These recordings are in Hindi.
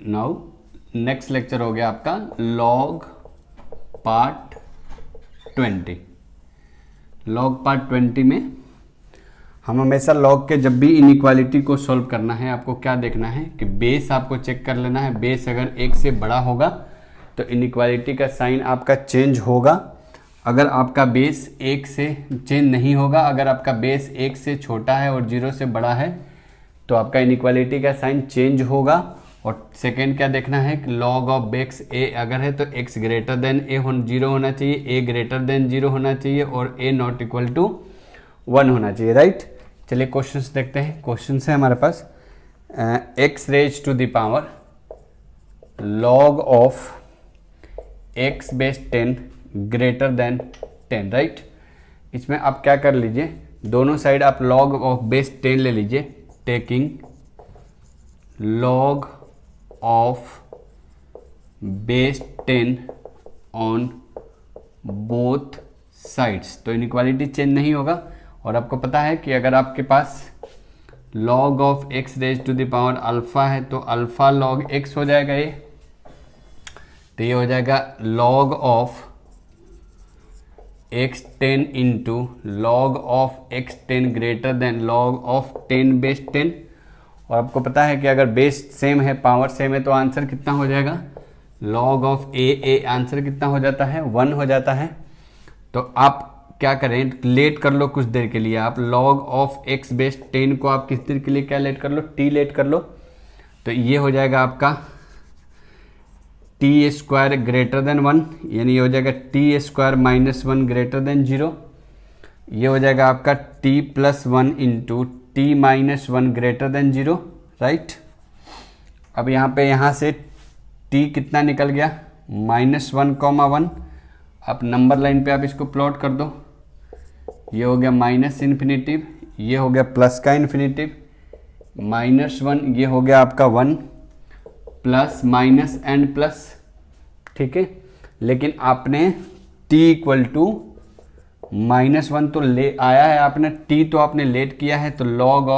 नाउ नेक्स्ट लेक्चर हो गया आपका लॉग पार्ट 20। लॉग पार्ट 20 में हम हमेशा लॉग के जब भी इनइक्वालिटी को सॉल्व करना है आपको क्या देखना है कि बेस आपको चेक कर लेना है। बेस अगर 1 से बड़ा होगा तो इनइक्वालिटी का साइन आपका चेंज होगा। अगर आपका बेस 1 से चेंज नहीं होगा, अगर आपका बेस 1 से छोटा है और 0 से बड़ा है तो आपका इनइक्वालिटी का साइन चेंज होगा। और सेकेंड क्या देखना है कि लॉग ऑफ एक्स ए अगर है तो एक्स ग्रेटर देन ए 0 होना चाहिए, ए ग्रेटर देन 0 होना चाहिए और ए नॉट इक्वल टू 1 होना चाहिए, राइट। चलिए क्वेश्चंस देखते हैं। क्वेश्चन है हमारे पास X raise to the power log of X base 10 greater than 10, right. इसमें आप क्या कर लीजिए, दोनों साइड आप लॉग ऑफ बेस 10 ले लीजिए, taking log of base 10 on both sides तो इनइक्वालिटी चेंज नहीं होगा। और आपको पता है कि अगर आपके पास log of X raise to the power alpha है तो अल्फा लॉग एक्स हो जाएगा ये, तो ये हो जाएगा log of x 10 into log of x 10 greater then log of 10 base 10। और आपको पता है कि अगर बेस सेम है, पावर सेम है तो आंसर कितना हो जाएगा, लॉग ऑफ ए आंसर कितना हो जाता है, 1 हो जाता है। तो आप क्या करें, लेट कर लो कुछ देर के लिए। आप लॉग ऑफ एक्स बेस 10 को आप किस देर के लिए क्या लेट कर लो, टी लेट कर लो। तो ये हो जाएगा आपका टी स्क्वायर ग्रेटर देन 1, यानी ये हो जाएगा T square minus 1 greater than 0। ये हो जाएगा आपका T plus 1 into T minus 1 greater than 0, right. अब यहाँ से टी कितना निकल गया, -1, आप नंबर लाइन पे आप इसको प्लॉट कर दो। ये हो गया माइनस इन्फिनेटिव, ये हो गया प्लस का इन्फिनेटिव, -1 ये हो गया आपका 1 प्लस माइनस एंड प्लस, ठीक है। लेकिन आपने t इक्वल टू -1 तो ले आया है, आपने t तो आपने लेट किया है, तो लॉग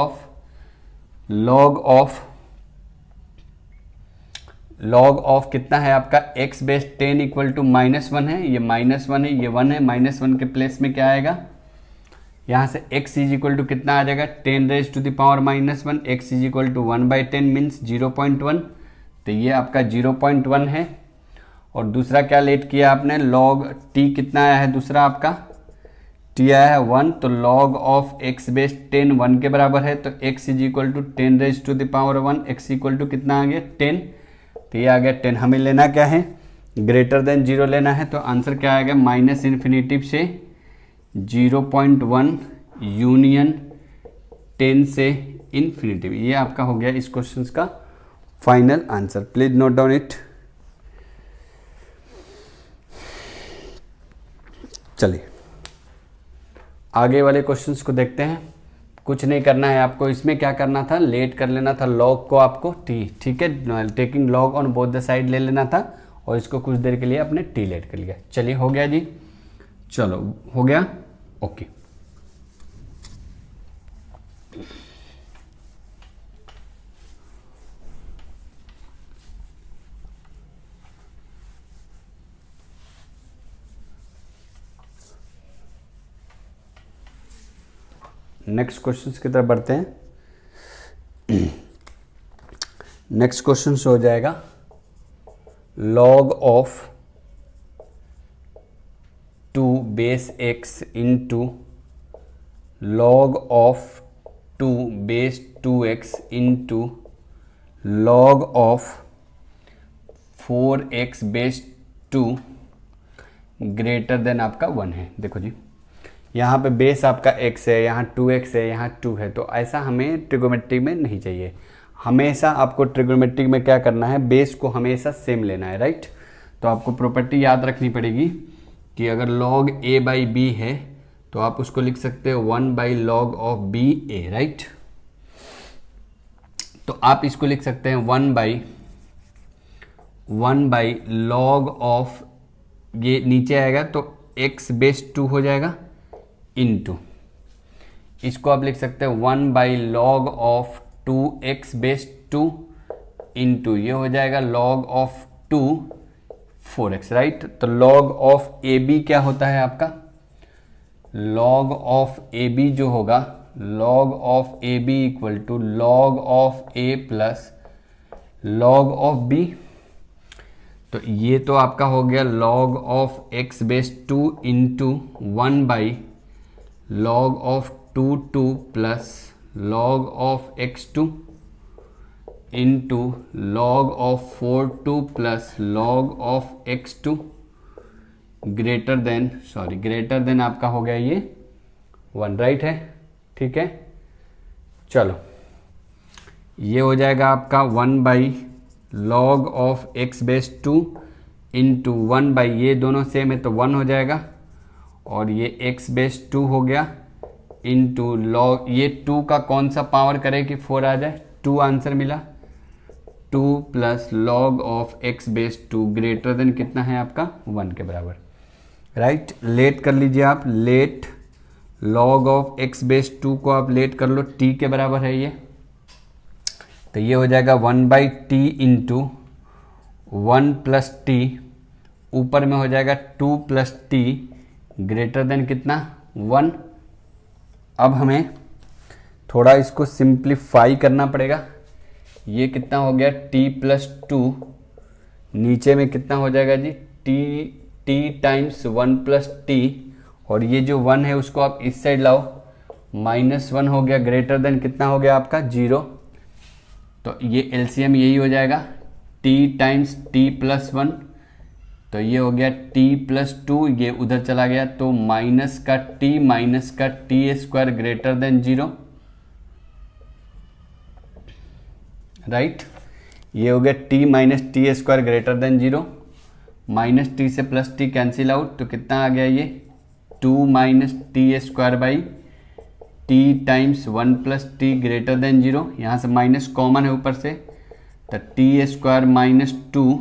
ऑफ कितना है आपका x बेस 10 इक्वल टू -1 है, ये -1 है, ये 1 है, -1 के प्लेस में क्या आएगा, यहाँ से x इज इक्वल टू कितना आ जाएगा 10 raise to the power -1, x is equal to 1/10 means 0.1, तो ये आपका 0.1 है। और दूसरा क्या लेट किया आपने, लॉग t कितना आया है, दूसरा आपका t आया है 1, तो लॉग ऑफ x बेस 10 1 के बराबर है, तो x is equal to 10 raise to the power 1, x equal to कितना आ गया 10, तो ये आ गया 10। हमें लेना क्या है, ग्रेटर देन 0 लेना है, तो आंसर क्या आएगा, माइनस इन्फिनेटिव से 0.1 यूनियन 10 से इन्फिनेटिव। ये आपका हो गया इस क्वेश्चन का final answer. Please note down it. चलिए आगे वाले क्वेश्चंस को देखते हैं। कुछ नहीं करना है आपको, इसमें क्या करना था, लेट कर लेना था लॉग को आपको टी, ठीक है, taking log on both the side ले लेना था और इसको कुछ देर के लिए आपने टी लेट कर लिया। चलिए हो गया जी, चलो हो गया, ओके। नेक्स्ट क्वेश्चंस की तरफ बढ़ते हैं। नेक्स्ट क्वेश्चन हो जाएगा log of 2 base x into log of 2 base 2x into log of 4x base 2 greater than आपका 1 है। देखो जी, यहाँ पे बेस आपका x है, यहाँ 2x है, यहाँ 2 है, तो ऐसा हमें ट्रिगोमेट्री में नहीं चाहिए। हमेशा आपको ट्रिगोमेट्री में क्या करना है, बेस को हमेशा सेम लेना है, राइट। तो आपको प्रॉपर्टी याद रखनी पड़ेगी कि अगर log a बाई बी है तो आप उसको लिख सकते हो 1/log of B A, right. तो आप इसको लिख सकते हैं 1/log ऑफ, ये नीचे आएगा तो x बेस 2 हो जाएगा, इंटू इसको आप लिख सकते हैं 1/log of 2x base 2 into ये हो जाएगा log ऑफ 2 4x, राइट। तो log ऑफ ए बी क्या होता है आपका, log ऑफ ए बी जो होगा, log of A B equal to log of A plus log of B. तो ये तो आपका हो गया log of X base 2 into 1 by log of 2 plus log of x2 into log of 4 plus log of x2 greater than आपका हो गया ये 1, राइट है, ठीक है। चलो ये हो जाएगा आपका 1 by log of X base 2 into 1 by, ये दोनों सेम है तो 1 हो जाएगा, और ये एक्स बेस 2 हो गया इंटू log, ये 2 का कौन सा पावर करे कि 4 आ जाए, 2 आंसर मिला, 2 plus log of X base 2 greater than कितना है आपका 1 के बराबर, राइट। लेट कर लीजिए आप, let log of X base 2 को आप लेट कर लो, t के बराबर है ये, तो ये हो जाएगा 1 by T into 1 plus T, ऊपर में हो जाएगा 2 प्लस टी ग्रेटर देन कितना 1। अब हमें थोड़ा इसको सिंप्लीफाई करना पड़ेगा, ये कितना हो गया t प्लस 2, नीचे में कितना हो जाएगा जी t टाइम्स 1 प्लस टी, और ये जो 1 है उसको आप इस साइड लाओ, -1 हो गया ग्रेटर देन कितना हो गया आपका 0। तो ये एलसीएम यही हो जाएगा t टाइम्स t प्लस 1, तो ये हो गया t प्लस 2, ये उधर चला गया तो माइनस का t square greater than 0, right. ये हो गया t minus T square greater than 0, minus T से प्लस टी कैंसिल आउट, तो कितना आ गया ये 2 minus T square by t times 1 plus T greater than 0, यहाँ से माइनस कॉमन है ऊपर से, तो t square minus 2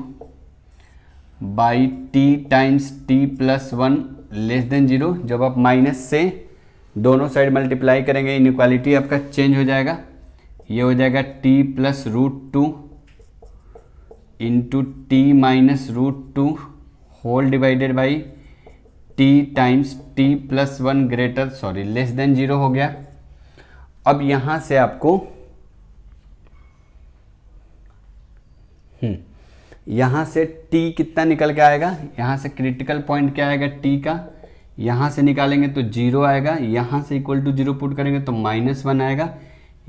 by t times t plus 1 less than 0। जब आप माइनस से दोनों साइड मल्टीप्लाई करेंगे इनइक्वालिटी आपका चेंज हो जाएगा, ये हो जाएगा t plus √2 into T minus √2 whole divided by t times t plus 1 less than 0 हो गया। अब यहां से आपको यहां से t कितना निकल के आएगा, यहां से क्रिटिकल पॉइंट क्या आएगा t का, यहां से निकालेंगे तो 0 आएगा, यहां से इक्वल टू 0 पुट करेंगे तो -1 आएगा,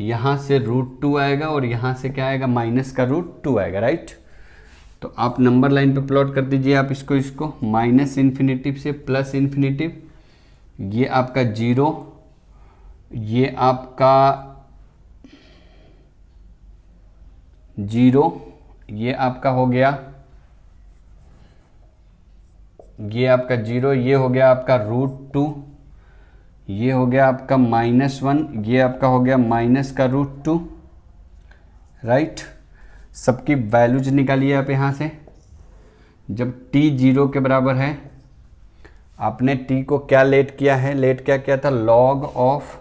यहां से √2 आएगा, और यहां से क्या आएगा माइनस का √2 आएगा, राइट। तो आप नंबर लाइन पे प्लॉट कर दीजिए आप इसको माइनस इन्फिनिटिव से प्लस इन्फिनिटिव, ये आपका 0, ये आपका 0, ये आपका हो गया, ये आपका 0, ये हो गया आपका √2, ये हो गया आपका -1, ये आपका हो गया माइनस का √2, राइट। सबकी वैल्यूज निकालिए आप यहाँ से। जब t 0 के बराबर है, आपने t को क्या लेट किया है, लेट क्या किया था log ऑफ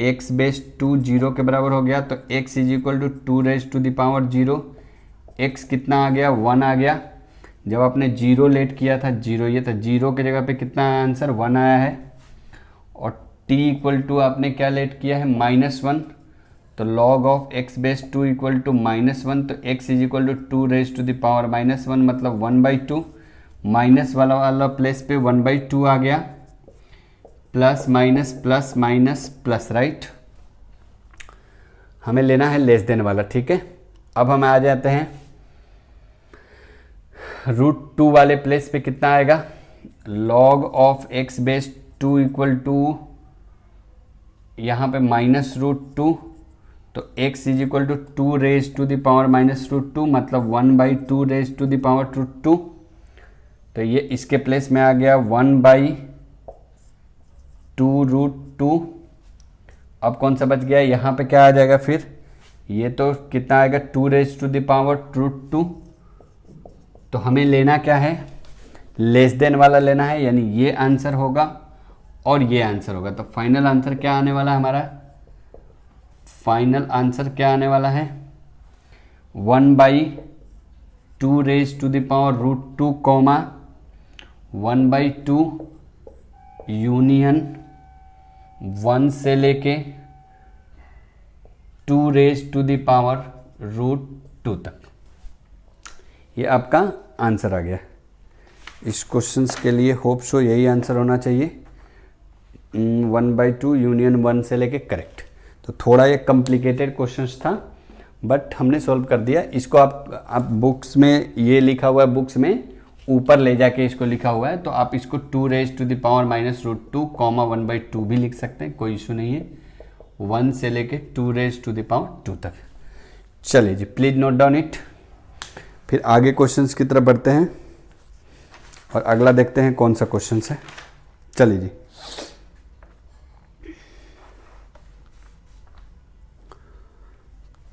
x बेस 2 0 के बराबर हो गया, तो x is equal to 2 raise to the power 0, x कितना आ गया 1 आ गया। जब आपने 0 लेट किया था 0, ये था 0 के जगह पे कितना आंसर 1 आया है, और t इक्वल टू आपने क्या लेट किया है -1, तो log of x base 2 equal to -1, तो x is equal to 2 raise to the power -1 मतलब 1/2, माइनस वाला प्लेस पे 1/2 आ गया, plus minus plus minus plus, right. हमें लेना है लेस देन वाला, ठीक है। अब हम आ जाते हैं √2 वाले प्लेस पे कितना आएगा, log of x base 2 equal to यहाँ पे -√2, तो x is equal to 2 raise to the power -√2 मतलब 1/2 रेज टू द पावर √2, तो ये इसके प्लेस में आ गया 1/2√2। अब कौन सा बच गया, यहाँ पे क्या आ जाएगा फिर, ये तो कितना आएगा 2 रेज टू द पावर √2। तो हमें लेना क्या है, लेस देन वाला लेना है, यानी ये आंसर होगा और ये आंसर होगा। तो फाइनल आंसर क्या आने वाला है हमारा, फाइनल आंसर क्या आने वाला है 1/2 raise to the power √2 comma 1/2 union 1 से लेके 2 रेज टू द पावर √2 तक। ये आपका आंसर आ गया। इस क्वेश्चंस के लिए होप सो यही आंसर होना चाहिए, 1/2 यूनियन 1 से लेके करेक्ट। तो थोड़ा ये कॉम्प्लिकेटेड क्वेश्चंस था बट हमने सॉल्व कर दिया। इसको आप बुक्स में ये लिखा हुआ है, बुक्स में ऊपर ले जाके इसको लिखा हुआ है, तो आप इसको 2 raise to the power -√2 comma 1/2 भी लिख सकते हैं, कोई इशू नहीं है, 1 से लेके 2 रेज टू द पावर 2 तक। चलिए जी, प्लीज नोट डाउन इट। फिर आगे क्वेश्चंस की तरफ बढ़ते हैं और अगला देखते हैं कौन सा क्वेश्चन है। चलिए जी,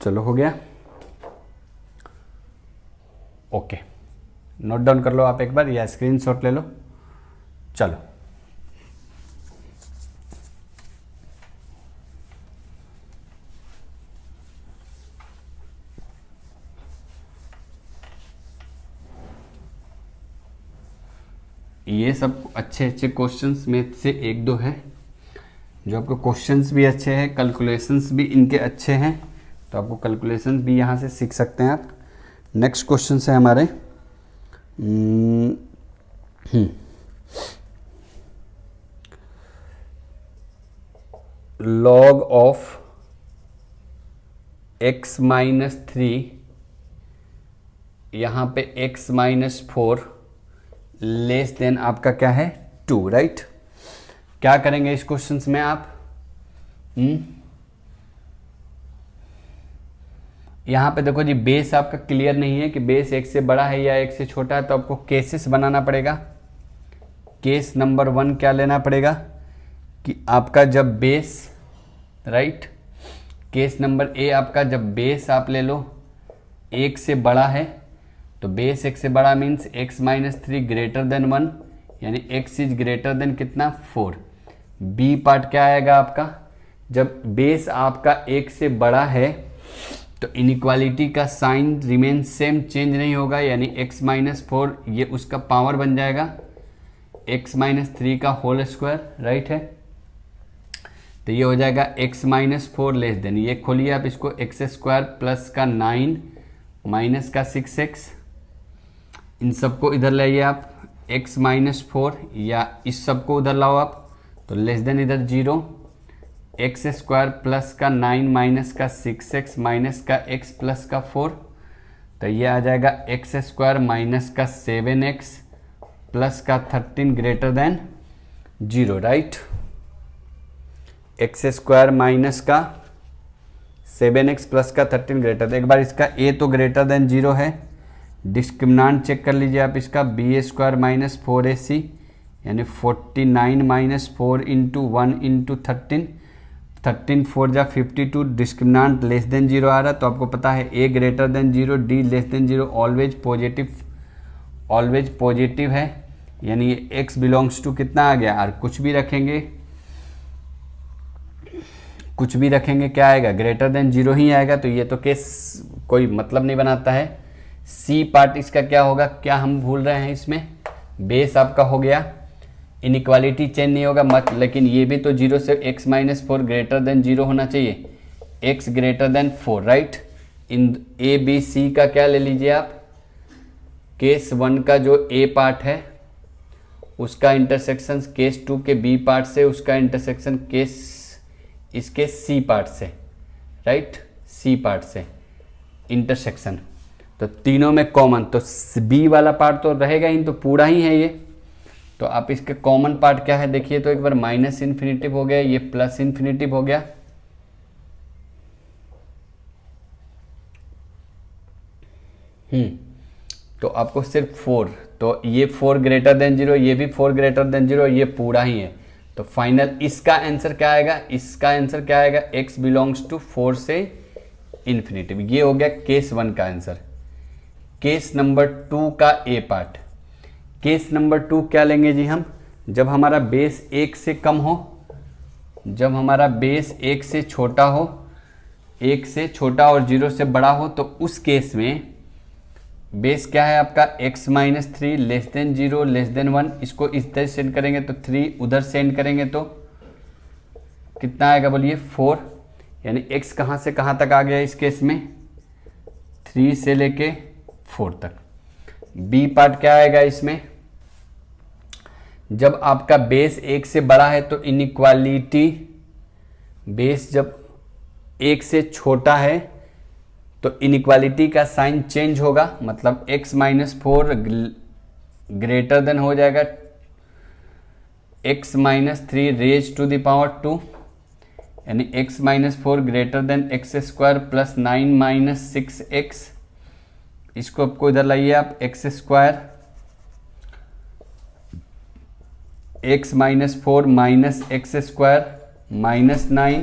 चलो हो गया, ओके। नोट डाउन कर लो आप एक बार या स्क्रीनशॉट ले लो। चलो, ये सब अच्छे अच्छे क्वेश्चंस में से एक दो है जो आपको क्वेश्चंस भी अच्छे हैं, कैलकुलेशंस भी इनके अच्छे हैं, तो आपको कैलकुलेशंस भी यहाँ से सीख सकते हैं आप। नेक्स्ट क्वेश्चन है हमारे log ऑफ x-3, यहाँ पे x-4 लेस देन आपका क्या है 2, राइट। क्या करेंगे इस क्वेश्चन में आप, यहाँ पे देखो जी, बेस आपका क्लियर नहीं है कि बेस 1 से बड़ा है या 1 से छोटा है, तो आपको केसेस बनाना पड़ेगा। केस नंबर 1 क्या लेना पड़ेगा कि आपका जब base, right, case number A आपका जब बेस आप ले लो 1 से बड़ा है, तो बेस 1 से बड़ा मीन्स x-3 ग्रेटर देन 1, यानी x इज ग्रेटर देन कितना 4। बी पार्ट क्या आएगा आपका, जब बेस आपका 1 से बड़ा है तो इनइक्वालिटी का साइन रिमेन सेम, चेंज नहीं होगा, यानी x-4 ये उसका पावर बन जाएगा x-3 का होल स्क्वायर, राइट है। तो ये हो जाएगा x-4 लेस देन, ये खोलिए आप इसको, x² प्लस का 9 माइनस का 6x, इन सबको इधर लाइए आप, x-4 या इस सबको उधर लाओ आप, तो लेस देन इधर 0, x² प्लस का 9 माइनस का 6x माइनस का x प्लस का 4, तो ये आ जाएगा x² माइनस का 7x प्लस का 13 greater than 0, right. x² minus का 7x प्लस का 13 ग्रेटर, एक बार इसका a तो ग्रेटर देन 0 है, डिस्क्रिमिनेंट चेक कर लीजिए आप इसका, b² माइनस 4ac यानी 49 माइनस 4 इंटू 1 इंटू 13 4 जा 52, डिस्क्रिमिनेंट लेस देन 0 आ रहा, तो आपको पता है a greater than 0 d less than 0 always positive है, यानी ये x बिलोंग्स टू कितना आ गया r, कुछ भी रखेंगे क्या आएगा, ग्रेटर देन 0 ही आएगा, तो ये तो केस कोई मतलब नहीं बनाता है। सी पार्ट इसका क्या होगा, क्या हम भूल रहे हैं इसमें, बेस आपका हो गया, इनइक्वालिटी चेंज नहीं होगा मत, लेकिन ये भी तो 0 से x-4 ग्रेटर देन 0 होना चाहिए, x ग्रेटर देन 4, राइट। इन ए बी सी का क्या ले लीजिए आप, केस 1 का जो ए पार्ट है उसका इंटरसेक्शन केस 2 के बी पार्ट से, उसका इंटरसेक्शन केस इसके सी पार्ट से, राइट, सी पार्ट से इंटरसेक्शन, तो तीनों में कॉमन, तो बी वाला पार्ट तो रहेगा ही, तो पूरा ही है ये, तो आप इसके कॉमन पार्ट क्या है देखिए, तो एक बार माइनस इन्फिनिटिव हो गया, ये प्लस इन्फिनिटिव हो गया, तो आपको सिर्फ 4, तो ये 4 ग्रेटर देन 0, ये भी 4 ग्रेटर देन 0, ये पूरा ही है, तो फाइनल इसका आंसर क्या आएगा, इसका आंसर क्या आएगा, x बिलोंग्स टू 4 से इन्फिनिटिव। ये हो गया केस 1 का आंसर। केस नंबर 2 का ए पार्ट, केस नंबर 2 क्या लेंगे जी हम, जब हमारा बेस 1 से कम हो, जब हमारा बेस 1 से छोटा हो, 1 से छोटा और 0 से बड़ा हो तो उस केस में बेस क्या है आपका x minus 3 less than 0 less than 1, इसको इस तरह सेंड करेंगे तो 3 उधर सेंड करेंगे तो कितना आएगा बोलिए 4, यानी x कहाँ से कहाँ तक आ गया इस केस में 3 से लेके 4 तक। बी पार्ट क्या आएगा इसमें, जब आपका बेस 1 से बड़ा है तो इनइक्वालिटी, बेस जब 1 से छोटा है तो इनइक्वालिटी का साइन चेंज होगा, मतलब x माइनस 4 ग्रेटर देन हो जाएगा x minus 3 raise to the power 2, यानी x minus 4 greater than X square plus 9 minus 6x, इसको आपको इधर लाइए आप X square, x minus 4 minus X square minus 9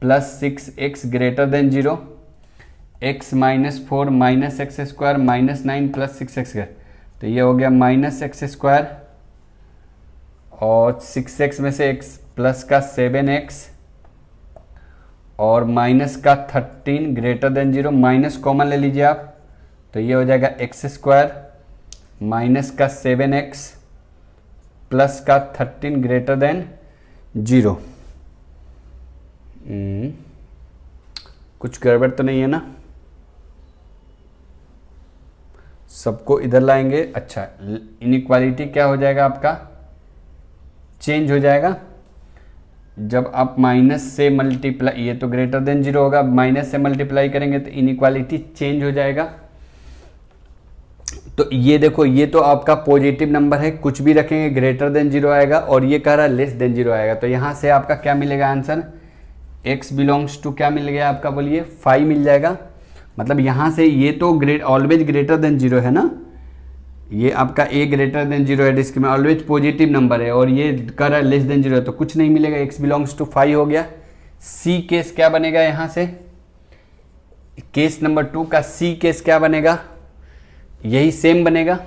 plus 6x greater than 0, x minus 4 minus X square minus 9 plus 6x, तो ये हो गया माइनस एक्स स्क्वायर और 6x में से x प्लस का 7x और माइनस का 13 ग्रेटर देन 0, माइनस कॉमन ले लीजिए आप तो ये हो जाएगा एक्स स्क्वायर माइनस का 7x प्लस का 13 ग्रेटर देन 0। कुछ गड़बड़ तो नहीं है ना, सबको इधर लाएंगे। अच्छा, इनइक्वालिटी क्या हो जाएगा आपका, चेंज हो जाएगा जब आप माइनस से मल्टीप्लाई, ये तो ग्रेटर देन 0 होगा, माइनस से मल्टीप्लाई करेंगे तो इनइक्वालिटी चेंज हो जाएगा। तो ये देखो, ये तो आपका पॉजिटिव नंबर है, कुछ भी रखेंगे ग्रेटर देन 0 आएगा और ये कह रहा है लेस देन 0 आएगा, तो यहाँ से आपका क्या मिलेगा आंसर, x बिलोंग्स टू क्या मिल गया आपका बोलिए 5 मिल जाएगा। मतलब यहाँ से ये तो ऑलवेज ग्रेटर देन 0 है ना, ये आपका a ग्रेटर देन 0 है, डिस्क में ऑलवेज पॉजिटिव नंबर है और ये कर रहा है लेस देन 0 है, तो कुछ नहीं मिलेगा, x बिलोंग्स टू 5 हो गया। सी केस क्या बनेगा यहाँ से, केस नंबर 2 का सी केस क्या बनेगा, यही सेम बनेगा,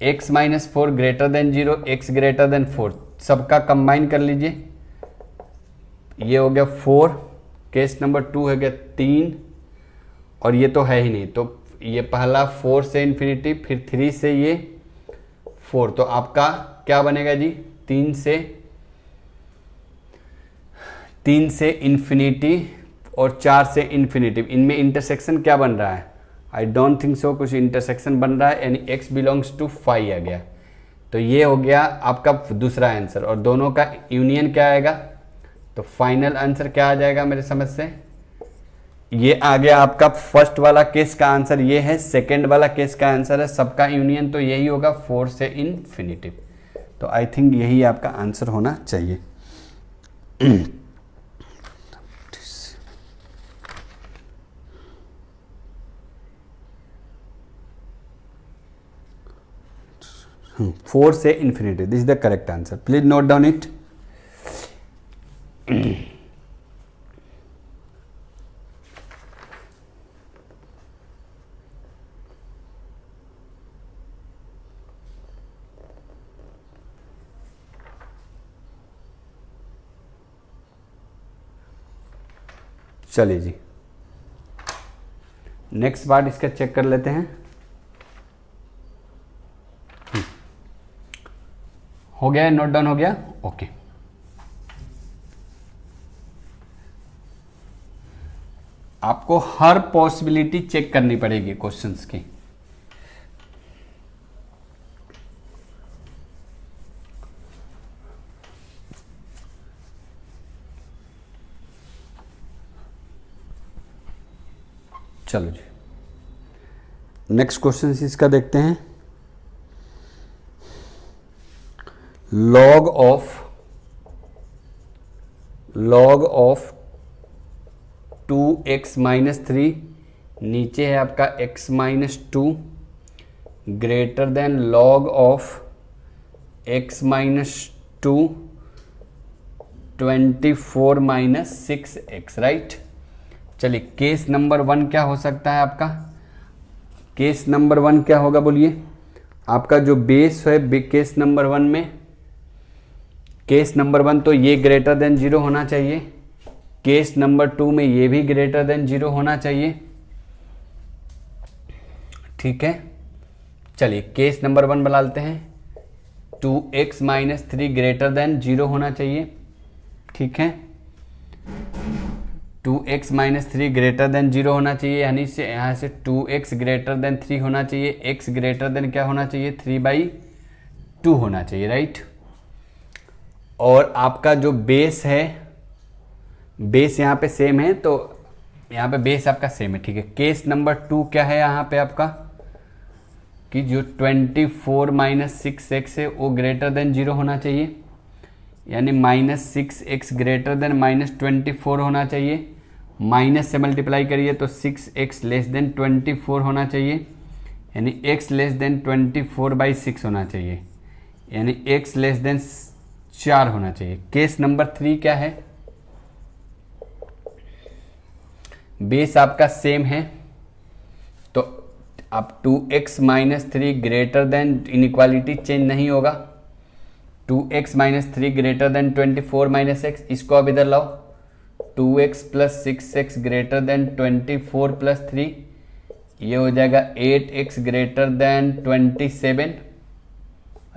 x minus 4 greater than 0 x greater than 4, सबका कंबाइन कर लीजिए, ये हो गया 4, केस नंबर 2 हो गया 3 और ये तो है ही नहीं, तो ये पहला 4 से इन्फिनिटी, फिर 3 से ये 4, तो आपका क्या बनेगा जी 3 से इन्फिनिटी और 4 से इन्फिनिटी, इनमें इंटरसेक्शन क्या बन रहा है, आई डोंट थिंक सो कुछ इंटरसेक्शन बन रहा है, यानी x बिलोंग्स टू 5 आ गया। तो ये हो गया आपका दूसरा आंसर और दोनों का यूनियन क्या आएगा, तो फाइनल आंसर क्या आ जाएगा मेरे समझ से, ये आ गया आपका फर्स्ट वाला केस का आंसर, ये है सेकंड वाला केस का आंसर है, सबका यूनियन तो यही होगा 4 से इन्फिनिटी। तो आई थिंक यही आपका आंसर होना चाहिए। फोर से infinity, this is the correct answer, please note down it. चलिए जी, नेक्स्ट पार्ट इसका चेक कर लेते हैं। हो गया, नोट डाउन हो गया, ओके। आपको हर पॉसिबिलिटी चेक करनी पड़ेगी क्वेश्चंस की। चलो जी, नेक्स्ट क्वेश्चन इसका देखते हैं। log of 2x माइनस 3, नीचे है आपका x minus 2 greater than log of x minus 2 24 minus 6x, right. चलिए, केस नंबर 1 क्या हो सकता है आपका, केस नंबर 1 क्या होगा बोलिए, आपका जो बेस है केस नंबर 1 में, केस नंबर 1 तो ये ग्रेटर देन 0 होना चाहिए, केस नंबर 2 में ये भी ग्रेटर देन 0 होना चाहिए। ठीक है, चलिए केस नंबर 1 बना लेते हैं। 2x माइनस 3 ग्रेटर देन 0 होना चाहिए। ठीक है, 2x माइनस 3 ग्रेटर देन 0 होना चाहिए, यानी से यहाँ से 2x ग्रेटर देन 3 होना चाहिए। x ग्रेटर देन क्या होना चाहिए, 3/2 होना चाहिए, राइट। और आपका जो बेस है, बेस यहाँ पे सेम है, तो यहाँ पे बेस आपका सेम है। ठीक है, केस नंबर 2 क्या है यहाँ पे आपका कि जो 24 माइनस 6x है वो ग्रेटर देन 0 होना चाहिए, यानी -6x ग्रेटर देन -24 होना चाहिए। माइनस से मल्टीप्लाई करिए तो 6x लेस देन 24 होना चाहिए, यानी x लेस देन 24/6 होना चाहिए, यानी x लेस देन 4 होना चाहिए। केस नंबर 3 क्या है, बेस आपका सेम है, तो अब 2x minus 3 greater than, inequality change नहीं होगा। 2x minus 3 greater than 24 minus x, इसको अब इधर लाओ। 2x plus 6x greater then 24 plus 3, ये हो जाएगा 8x greater than 27।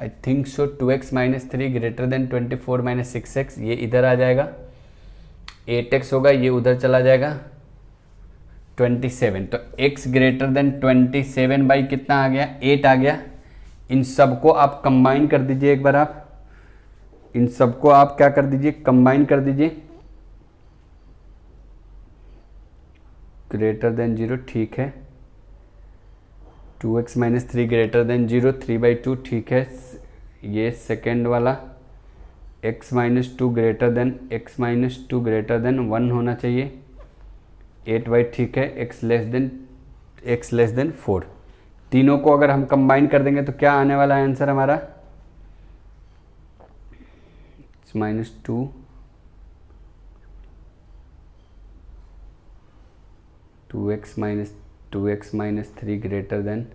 I think so 2x minus 3 greater than 24 minus 6x, ये इधर आ जाएगा, 8x होगा, ये उधर चला जाएगा 27। तो x ग्रेटर देन 27 बाई कितना आ गया, 8 आ गया। इन सबको आप कंबाइन कर दीजिए, एक बार आप इन सबको आप क्या कर दीजिए, कंबाइन कर दीजिए। ग्रेटर देन 0, ठीक है। 2x माइनस 3 ग्रेटर देन 0, 3/2, ठीक है। ये सेकेंड वाला x माइनस 2 ग्रेटर देन 1 होना चाहिए, 8/, ठीक है। x less then 4। तीनों को अगर हम कंबाइन कर देंगे तो क्या आने वाला है आंसर हमारा, -2 2x माइनस 3 ग्रेटर देन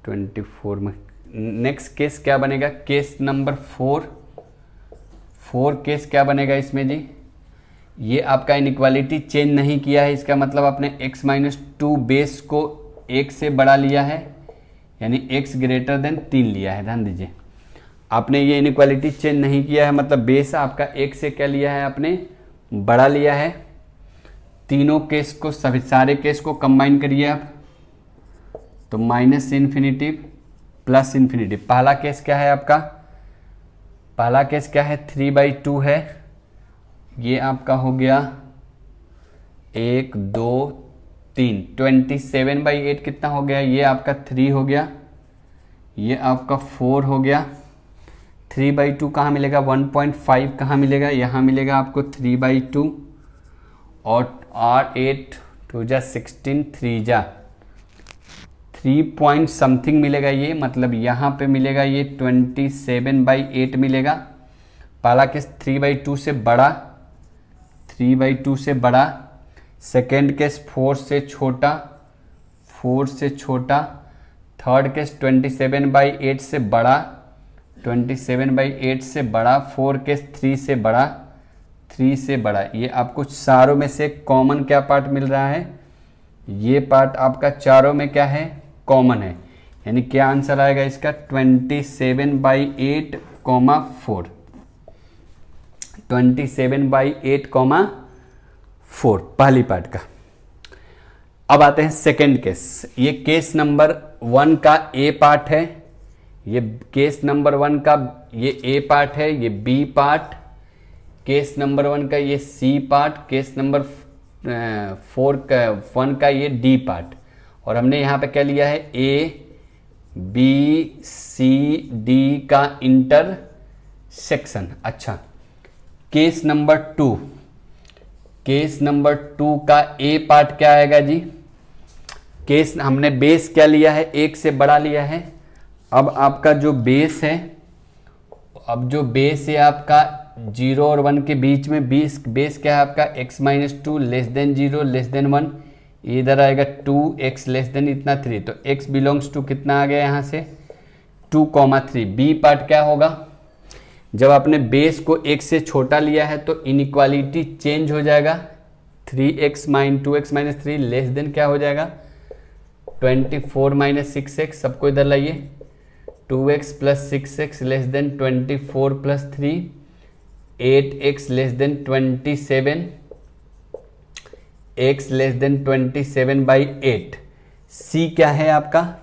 24 में। नेक्स्ट केस क्या बनेगा, केस नंबर 4 केस क्या बनेगा इसमें जी, ये आपका इनइक्वालिटी चेंज नहीं किया है, इसका मतलब आपने x माइनस 2 बेस को 1 से बड़ा लिया है, यानी x ग्रेटर देन 3 लिया है। ध्यान दीजिए, आपने ये इनइक्वालिटी चेंज नहीं किया है, मतलब बेस आपका 1 से क्या लिया है, आपने बड़ा लिया है। तीनों केस को, सभी सारे केस को कंबाइन करिए आप, तो -∞ प्लस ∞। पहला केस क्या है आपका, पहला केस क्या है, 3/2 है, ये आपका हो गया 1 2 3, 27/8 कितना हो गया, ये आपका 3 हो गया, ये आपका 4 हो गया। 3/2 कहाँ मिलेगा, 1.5 कहाँ मिलेगा, यहाँ मिलेगा आपको 3/2, और 8 2 जा 16, 3 जा 3 पॉइंट समथिंग मिलेगा, ये मतलब यहाँ पे मिलेगा ये 27/8 मिलेगा। पहला केस 3/2 से बड़ा, 3/2 से बड़ा। सेकेंड केस 4 से छोटा, 4 से छोटा। थर्ड केस 27/8 से बड़ा, 27/8 से बड़ा। 4 केस 3 से बड़ा, 3 से बड़ा। ये आपको चारों में से कॉमन क्या पार्ट मिल रहा है, ये पार्ट आपका चारों में क्या है, कॉमन है, यानी क्या आंसर आएगा इसका, 27/8, 4। 27/8, 4 पहली पार्ट का। अब आते हैं सेकेंड केस। ये केस नंबर 1 का ए पार्ट है, ये केस नंबर 1 का ये ए पार्ट है, ये बी पार्ट। केस नंबर 1 का ये सी पार्ट, केस नंबर 1 का ये डी पार्ट। और हमने यहाँ पे क्या लिया है, ए बी सी डी का इंटरसेक्शन। अच्छा, केस नंबर 2, केस नंबर 2 का ए पार्ट क्या आएगा जी, केस हमने बेस क्या लिया है, 1 से बड़ा लिया है। अब आपका जो बेस है, अब जो बेस है आपका 0 और 1 के बीच में, बेस क्या है आपका, x minus 2 less than 0 less than 1, इधर आएगा 2x लेस देन इतना 3, तो x बिलोंग्स टू कितना आ गया यहाँ से 2, 3। बी पार्ट क्या होगा, जब आपने बेस को एक से छोटा लिया है तो इनइक्वालिटी चेंज हो जाएगा, 3x minus 2x minus 3 less than क्या हो जाएगा 24 माइनस 6x, सबको इधर लाइए, 2x plus 6x less than 24 plus 3, 8x less than 27, x less then 27 by 8। c क्या है आपका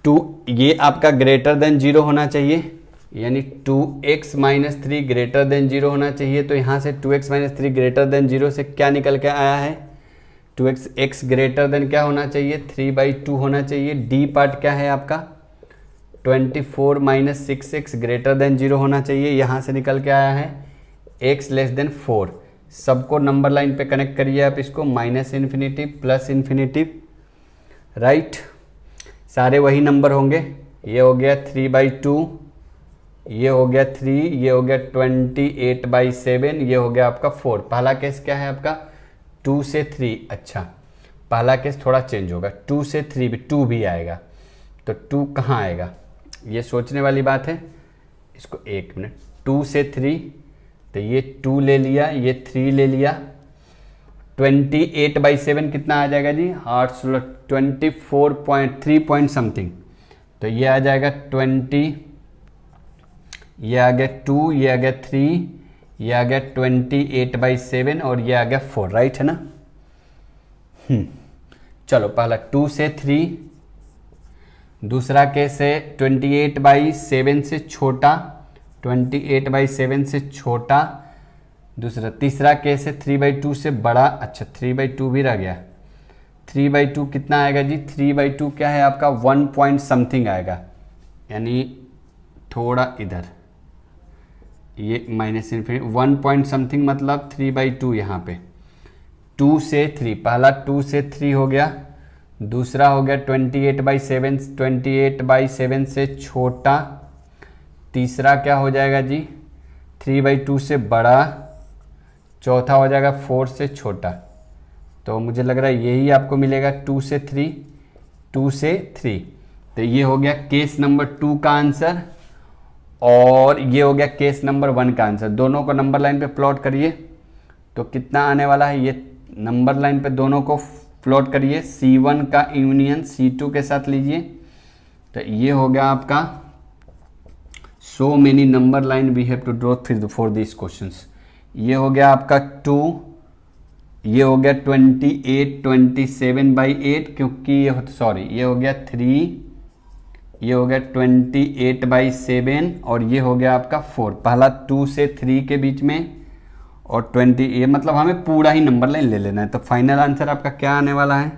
2, ये आपका ग्रेटर देन 0 होना चाहिए, यानी 2x माइनस 3 ग्रेटर देन 0 होना चाहिए। तो यहाँ से 2x माइनस 3 ग्रेटर देन 0 से क्या निकल के आया है 2x, x ग्रेटर देन क्या होना चाहिए 3/2 होना चाहिए। डी पार्ट क्या है आपका 24 माइनस 6x ग्रेटर देन 0 होना चाहिए, यहाँ से निकल के आया है x लेस देन 4। सबको नंबर लाइन पे कनेक्ट करिए आप इसको, minus infinity plus infinity, right, सारे वही नंबर होंगे। ये हो गया 3/2, ये हो गया 3, ये हो गया 28/7, ये हो गया आपका 4। पहला केस क्या है आपका 2 से 3, अच्छा पहला केस थोड़ा चेंज होगा, 2 से 3 भी 2 भी आएगा, तो 2 कहाँ आएगा ये सोचने वाली बात है। इसको एक मिनट, 2 से 3 तो ये 2 ले लिया, ये 3 ले लिया, 28/7 कितना आ जाएगा जी 8, 24.3 पॉइंट समथिंग, तो ये आ जाएगा 20, ये आ गया 2, ये आ गया 3, ये आ गया 28/7 और ये आ गया 4, राइट है ना। चलो पहला 2 से 3, दूसरा केस है 28/7 से छोटा, 28/7 से छोटा, दूसरा तीसरा केस है 3/2 से बड़ा, अच्छा 3/2 भी रह गया, 3/2 कितना आएगा जी 3/2 क्या है आपका 1 पॉइंट समथिंग आएगा, यानी थोड़ा इधर ये माइनस इन्फिनिटी 1 पॉइंट समथिंग मतलब 3/2 यहाँ पे। 2 से 3, पहला 2 से 3 हो गया, दूसरा हो गया 28/7 से छोटा, तीसरा क्या हो जाएगा जी 3/2 से बड़ा, चौथा हो जाएगा 4 से छोटा। तो मुझे लग रहा है यही आपको मिलेगा 2 से 3, 2 से 3। तो ये हो गया केस नंबर 2 का आंसर और ये हो गया केस नंबर 1 का आंसर। दोनों को नंबर लाइन पे प्लॉट करिए तो कितना आने वाला है, ये नंबर लाइन पे दोनों को प्लॉट करिए, C1 का यूनियन C2 के साथ लीजिए, तो ये हो गया आपका so many number line we have to draw for this questions. ये हो गया आपका 2, ये हो गया 27/8 क्योंकि ये सॉरी ये हो गया 3, ये हो गया 28/7 और ये हो गया आपका 4। पहला 2 से 3 के बीच में और 20, ये मतलब हमें पूरा ही नंबर लाइन ले लेना है। तो फाइनल आंसर आपका क्या आने वाला है,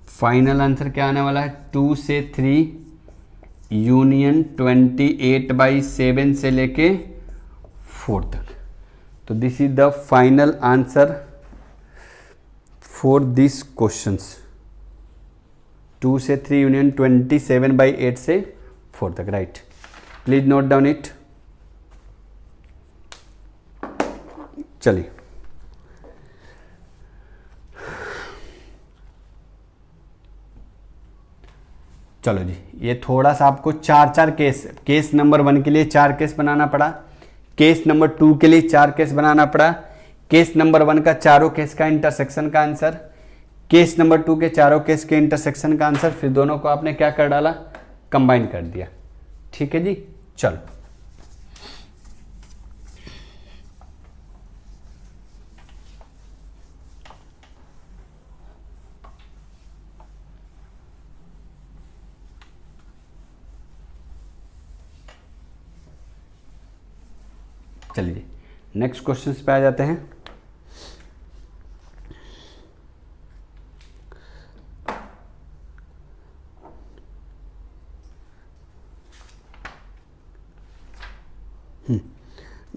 फाइनल आंसर क्या आने वाला है 2 से 3 यूनियन 28/7 से लेके 4 तक। तो this is the final answer for this questions, 2 से 3 यूनियन 27/8 से 4 तक, right. Please note down it. चलिए चलो जी, ये थोड़ा सा आपको 4 केस नंबर 1 के लिए 4 केस बनाना पड़ा, केस नंबर 2 के लिए 4 केस बनाना पड़ा, केस नंबर 1 का चारों केस का इंटरसेक्शन का आंसर, केस नंबर 2 के चारों केस के इंटरसेक्शन का आंसर, फिर दोनों को आपने क्या कर डाला कंबाइन कर दिया, ठीक है जी। चलो चलिए नेक्स्ट क्वेश्चन पे आ जाते हैं।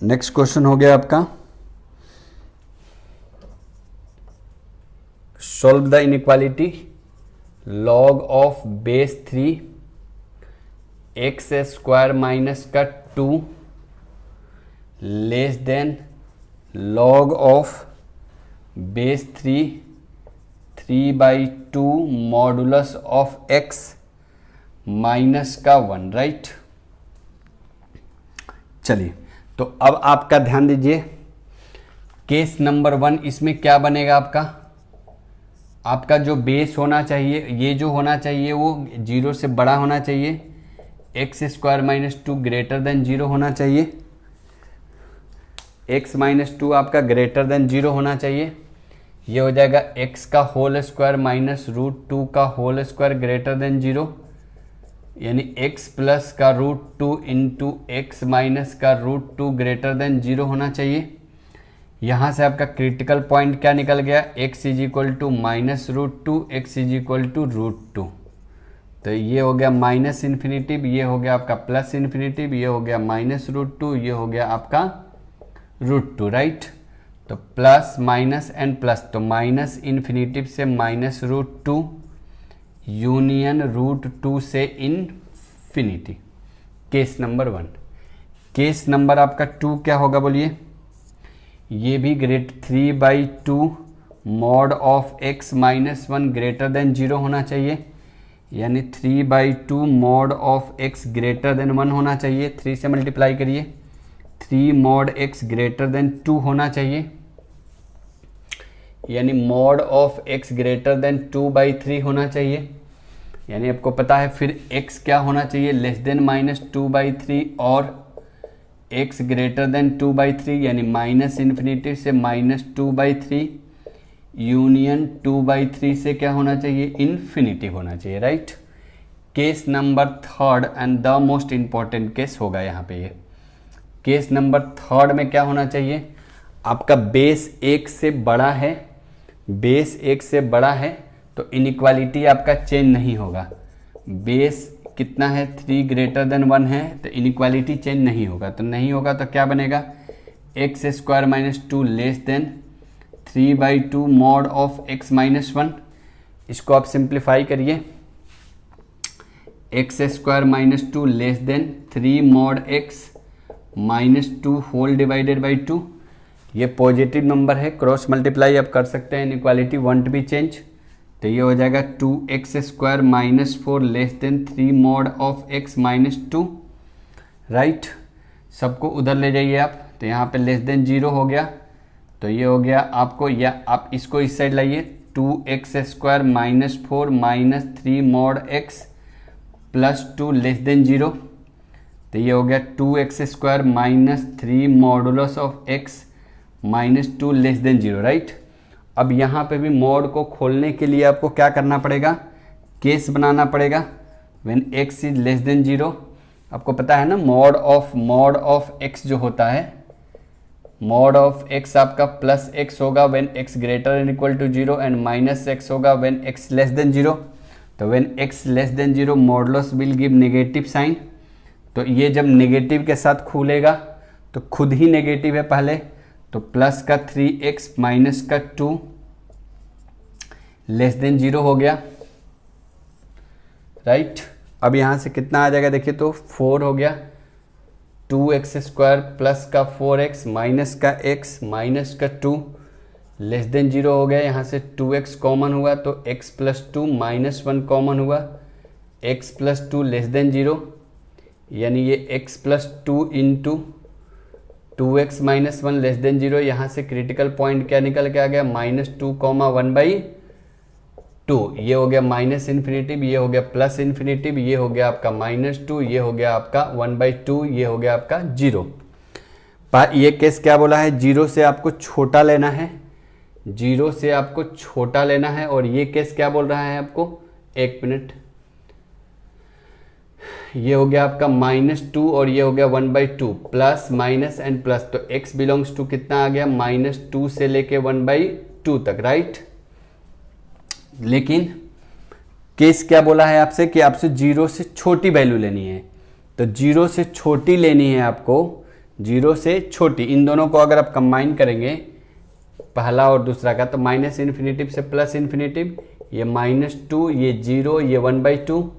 नेक्स्ट क्वेश्चन हो गया आपका solve the inequality log of base 3 x² minus का 2 less then log of base 3/2 modulus of x minus का 1, राइट। चलिए, तो अब आपका ध्यान दीजिए, केस नंबर 1, इसमें क्या बनेगा आपका जो बेस होना चाहिए, ये जो होना चाहिए वो 0 से बड़ा होना चाहिए, x square minus 2 greater than 0 होना चाहिए, x माइनस 2 आपका ग्रेटर देन 0 होना चाहिए। ये हो जाएगा x का होल स्क्वायर माइनस √2 का होल स्क्वायर ग्रेटर देन 0, यानी x प्लस का √2 इंटू एक्स माइनस का √2 ग्रेटर देन 0 होना चाहिए। यहाँ से आपका क्रिटिकल पॉइंट क्या निकल गया, x is equal to minus √2, X is equal to √2। तो ये हो गया माइनस इन्फिनिटिव, ये हो गया आपका प्लस इन्फिनिटिव, ये हो गया माइनस √2, ये हो गया आपका √2, राइट। तो प्लस माइनस एंड प्लस, तो माइनस इन्फिनिटिव से माइनस √2 यूनियन √2 से infinity, case number 1। Case number आपका 2 क्या होगा बोलिए, ये भी great 3/2 mod of x minus 1 greater than 0 होना चाहिए, यानी 3/2 mod of x greater then 1 होना चाहिए। 3 से मल्टीप्लाई करिए, 3 मॉड x ग्रेटर देन 2 होना चाहिए, यानी mod of x greater then 2/3 होना चाहिए, यानी आपको पता है फिर x क्या होना चाहिए, लेस देन माइनस 2/3 और x ग्रेटर देन 2/3, यानी माइनस इन्फिनिटी से माइनस 2/3 यूनियन 2/3 से क्या होना चाहिए, इन्फिनिटी होना चाहिए, right. Case number 3 and the most important case होगा यहाँ पे ये। केस नंबर 3 में क्या होना चाहिए, आपका बेस 1 से बड़ा है, बेस 1 से बड़ा है तो इनइक्वालिटी आपका चेंज नहीं होगा। बेस कितना है, 3 ग्रेटर देन 1 है तो इनइक्वालिटी चेंज नहीं होगा, तो नहीं होगा तो क्या बनेगा, X square minus 2 less than 3/2 mod of x minus 1। इसको आप सिंप्लीफाई करिए, X square minus 2 less than 3 mod x minus 2 whole divided by 2। ये पॉजिटिव नंबर है, क्रॉस मल्टीप्लाई आप कर सकते हैं, इनइक्वालिटी वॉन्ट बी चेंज। तो ये हो जाएगा 2x square minus 4 less than 3 mod of x minus 2, right. सबको उधर ले जाइए आप, तो यहाँ पे लेस देन 0 हो गया, तो ये हो गया आपको, या आप इसको इस साइड लाइए, 2x square minus 4 minus 3 mod x plus 2 less than 0, तो ये हो गया 2x square minus 3 modulus of x minus 2 less than 0, right. अब यहाँ पे भी मॉड को खोलने के लिए आपको क्या करना पड़ेगा, केस बनाना पड़ेगा, when x is less than 0। आपको पता है ना, मॉड ऑफ x जो होता है, मॉड ऑफ x आपका प्लस x होगा when x greater and equal to 0 and minus x होगा व्हेन x लेस देन 0। तो when x less than 0 modulus will give negative sign. तो ये जब नेगेटिव के साथ खुलेगा तो खुद ही नेगेटिव है पहले, तो प्लस का 3x माइनस का 2 लेस देन 0 हो गया, राइट। अब यहाँ से कितना आ जाएगा देखिए, तो 4 हो गया, 2x स्क्वायर प्लस का 4x माइनस का x माइनस का 2 लेस देन 0 हो गया। यहाँ से 2x कॉमन हुआ तो x प्लस 2 माइनस 1 कॉमन हुआ, x प्लस 2 लेस देन 0, यानी ये x plus 2 into 2x minus 1 less than 0। यहाँ से क्रिटिकल पॉइंट क्या निकल के आ गया, माइनस 2 कॉमा 1/2। ये हो गया माइनस इन्फिनिटिव, ये हो गया प्लस इन्फिनिटिव, ये हो गया आपका -2, ये हो गया आपका 1/2, ये हो गया आपका 0। ये केस क्या बोला है, 0 से आपको छोटा लेना है, 0 से आपको छोटा लेना है। और ये केस क्या बोल रहा है आपको, एक मिनट, ये हो गया आपका -2 और ये हो गया 1/2, प्लस माइनस एंड प्लस, तो x बिलोंग्स टू कितना आ गया, -2 से लेके 1/2 तक, राइट। लेकिन केस क्या बोला है आपसे कि आपसे 0 से छोटी वैल्यू लेनी है, तो 0 से छोटी लेनी है आपको, 0 से छोटी। इन दोनों को अगर आप कंबाइन करेंगे, पहला और दूसरा का, तो माइनस इन्फिनिटिव से प्लस इन्फिनिटिव, ये -2, ये 0, ये 1/2।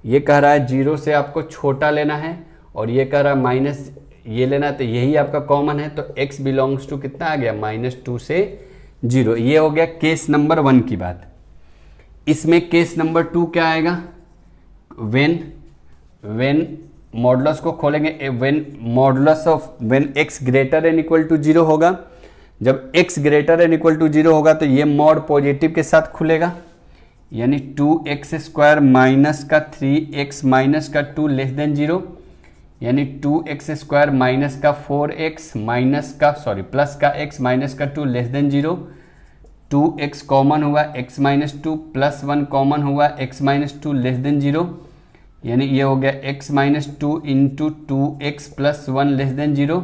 ये कह रहा है 0 से आपको छोटा लेना है और ये कह रहा है माइनस ये लेना है, तो यही आपका कॉमन है, तो x बिलोंग्स टू कितना आ गया, -2 से 0। ये हो गया केस नंबर 1 की बात। इसमें केस नंबर 2 क्या आएगा, व्हेन मॉडुलस को खोलेंगे when modulus of when x greater and equal to 0 होगा। जब x greater and equal to 0 होगा तो ये मॉड पॉजिटिव के साथ खुलेगा, यानी 2x² माइनस का 3x माइनस का 2 लेस देन 0, यानी 2x² माइनस का 4x माइनस का प्लस का x माइनस का 2 लेस देन 0। 2x कॉमन हुआ, x माइनस 2 प्लस 1 कॉमन हुआ, x माइनस 2 लेस देन 0, यानी ये हो गया x minus 2 into 2x plus 1 less than 0।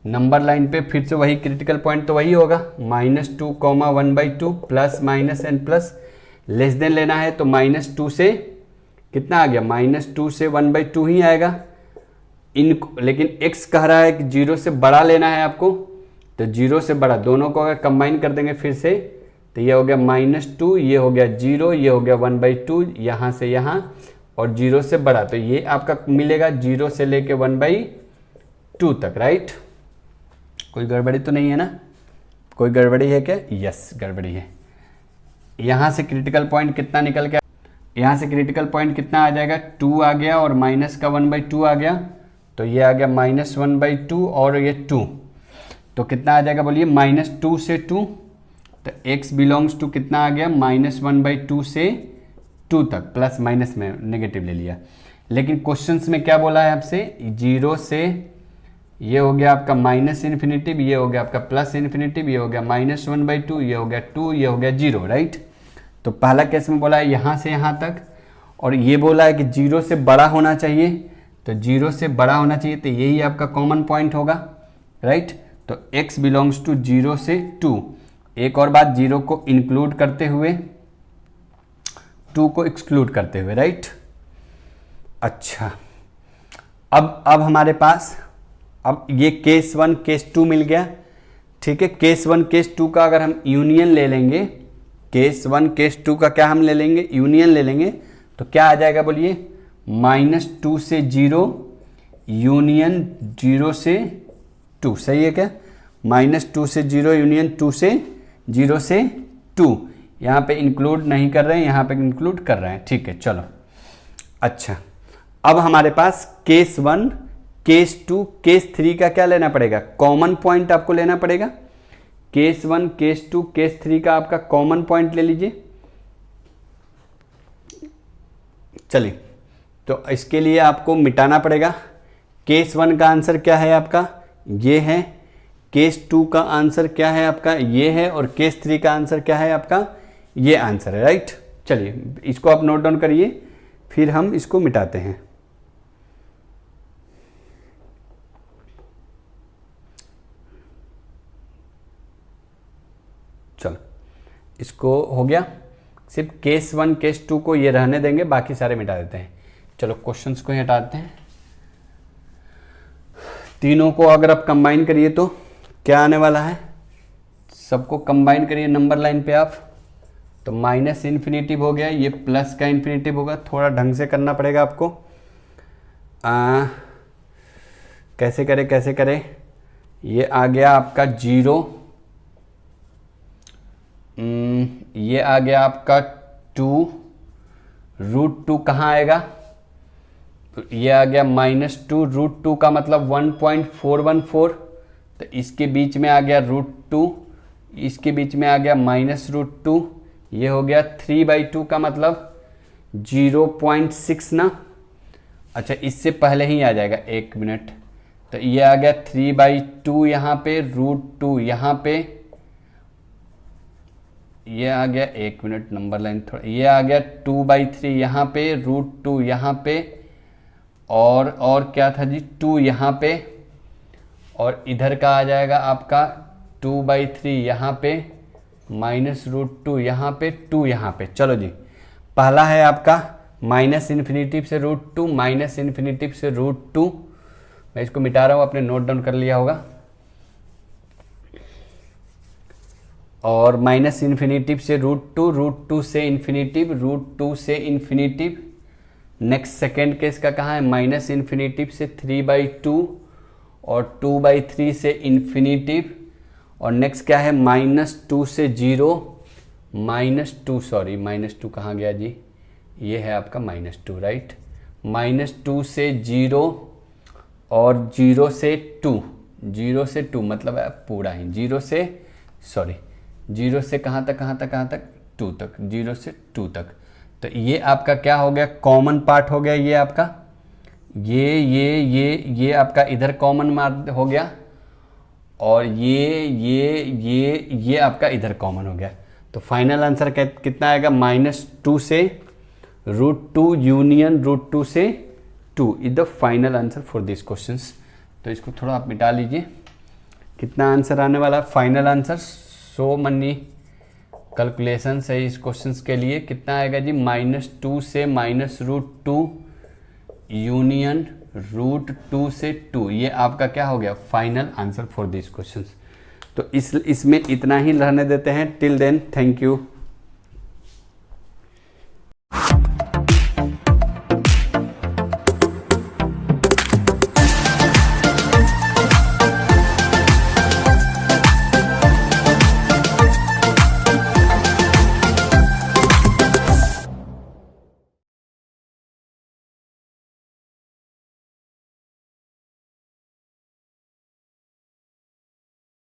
Number line पे फिर से वही क्रिटिकल पॉइंट तो वही होगा, -2 1/2 plus minus and plus less than लेना है तो -2 से कितना आ गया, -2 से 1/2 ही आएगा। लेकिन x कह रहा है कि 0 से बड़ा लेना है आपको, तो 0 से बड़ा दोनों को अगर कंबाइन कर देंगे फिर से तो ये हो गया -2, ये हो गया 0, ये हो गया 1/2, यहाँ से यहाँ और 0 से बड़ा, तो ये आपका मिलेगा 0 से लेके 1/2 तक, राइट। कोई गड़बड़ी तो नहीं है ना, कोई गड़बड़ी है क्या? यस गड़बड़ी है। यहाँ से क्रिटिकल पॉइंट कितना निकल गया, यहाँ से क्रिटिकल पॉइंट कितना आ जाएगा, 2 आ गया और माइनस का 1/2 आ गया, तो ये आ गया -1/2 और ये 2, तो कितना आ जाएगा बोलिए, -2 से 2, तो x बिलोंग्स टू कितना आ गया, -1/2 से 2 तक, प्लस माइनस में नेगेटिव ले लिया। लेकिन क्वेश्चंस में क्या बोला है आपसे, 0 से ये हो गया आपका माइनस इन्फिनिटिव, ये हो गया आपका प्लस इन्फिनिटिव, ये हो गया -1/2, ये हो गया 2, ये हो गया 0, राइट। तो पहला केस में बोला है यहाँ से यहाँ तक, और ये बोला है कि 0 से बड़ा होना चाहिए, तो 0 से बड़ा होना चाहिए, तो यही आपका कॉमन पॉइंट होगा, राइट। तो x बिलोंग्स टू 0 से 2। एक और बात, 0 को इंक्लूड करते हुए 2 को एक्सक्लूड करते हुए, राइट। अच्छा, अब हमारे पास अब ये केस 1 केस 2 मिल गया, ठीक है। केस 1 केस 2 का अगर हम यूनियन ले लेंगे, केस 1 केस 2 का क्या हम ले लेंगे, यूनियन ले लेंगे, तो क्या आ जाएगा बोलिए, -2 से 0 यूनियन 0 से 2, सही है क्या, -2 से 0 यूनियन 2 से 0 से 2, यहाँ पे इंक्लूड नहीं कर रहे हैं, यहाँ पे इंक्लूड कर रहे हैं, ठीक है, चलो। अच्छा, अब हमारे पास केस 1 केस 2 केस 3 का क्या लेना पड़ेगा, कॉमन पॉइंट आपको लेना पड़ेगा। केस 1 केस 2 केस 3 का आपका कॉमन पॉइंट ले लीजिए। चलिए, तो इसके लिए आपको मिटाना पड़ेगा। केस 1 का आंसर क्या है आपका, ये है। केस 2 का आंसर क्या है आपका, ये है। और केस 3 का आंसर क्या है आपका, ये आंसर है, राइट। चलिए, इसको आप नोट डाउन करिए, फिर हम इसको मिटाते हैं। चलो, इसको हो गया। सिर्फ केस 1 केस 2 को ये रहने देंगे, बाकी सारे मिटा देते हैं। चलो, क्वेश्चंस को ही हटाते हैं। तीनों को अगर आप कंबाइन करिए तो क्या आने वाला है, सबको कंबाइन करिए नंबर लाइन पे आप, तो माइनस इन्फिनिटिव हो गया, ये प्लस का इन्फिनिटिव होगा। थोड़ा ढंग से करना पड़ेगा आपको। कैसे करें, ये आ गया आपका 0, ये आ गया आपका 2, √2 कहाँ आएगा, तो ये आ गया -2, √2 का मतलब 1.414, तो इसके बीच में आ गया √2, इसके बीच में आ गया -√2, ये हो गया 3/2 का मतलब 0.6 ना। अच्छा, इससे पहले ही आ जाएगा, 1 मिनट, तो ये आ गया 3/2 यहाँ पे, √2 यहाँ पे, ये आ गया 1 मिनट, नंबर लाइन थोड़ा, ये आ गया 2/3 यहाँ पे, √2 यहाँ पे, और क्या था जी, 2 यहाँ पे, और इधर का आ जाएगा आपका 2/3 यहाँ पे, -√2 यहाँ पे, 2 यहाँ पे। चलो जी, पहला है आपका माइनस इन्फिनिटिव से √2, माइनस इन्फिनिटिव से √2। मैं इसको मिटा रहा हूँ, आपने नोट डाउन कर लिया होगा। और माइनस इन्फिनिटिव से √2, √2 से इन्फिनिटिव, √2 से इन्फिनिटिव। नेक्स्ट सेकेंड केस का कहाँ है, माइनस इन्फिनिटिव से 3/2 और 2/3 से इन्फिनिटिव। और नेक्स्ट क्या है, -2 से 0, -2 कहाँ गया जी, ये है आपका -2, राइट। -2 से 0 और 0 से 2, 0 से 2 मतलब है पूरा ही 0 से कहाँ तक 2 तक, 0 से 2 तक। तो ये आपका क्या हो गया, कॉमन पार्ट हो गया। ये आपका ये आपका इधर कॉमन मार्क हो गया और ये आपका इधर कॉमन हो गया। तो फाइनल आंसर कितना आएगा, -2 से √2 यूनियन √2 से 2 is the final answer for this questions. तो इसको थोड़ा आप मिटा लीजिए, कितना आंसर आने वाला है फाइनल आंसर। सो मनी कैलकुलेशन है इस क्वेश्चंस के लिए, कितना आएगा जी, -2 से -√2 यूनियन √2 से 2। ये आपका क्या हो गया, final answer for this questions. तो इसमें इतना ही रहने देते हैं। Till then thank you.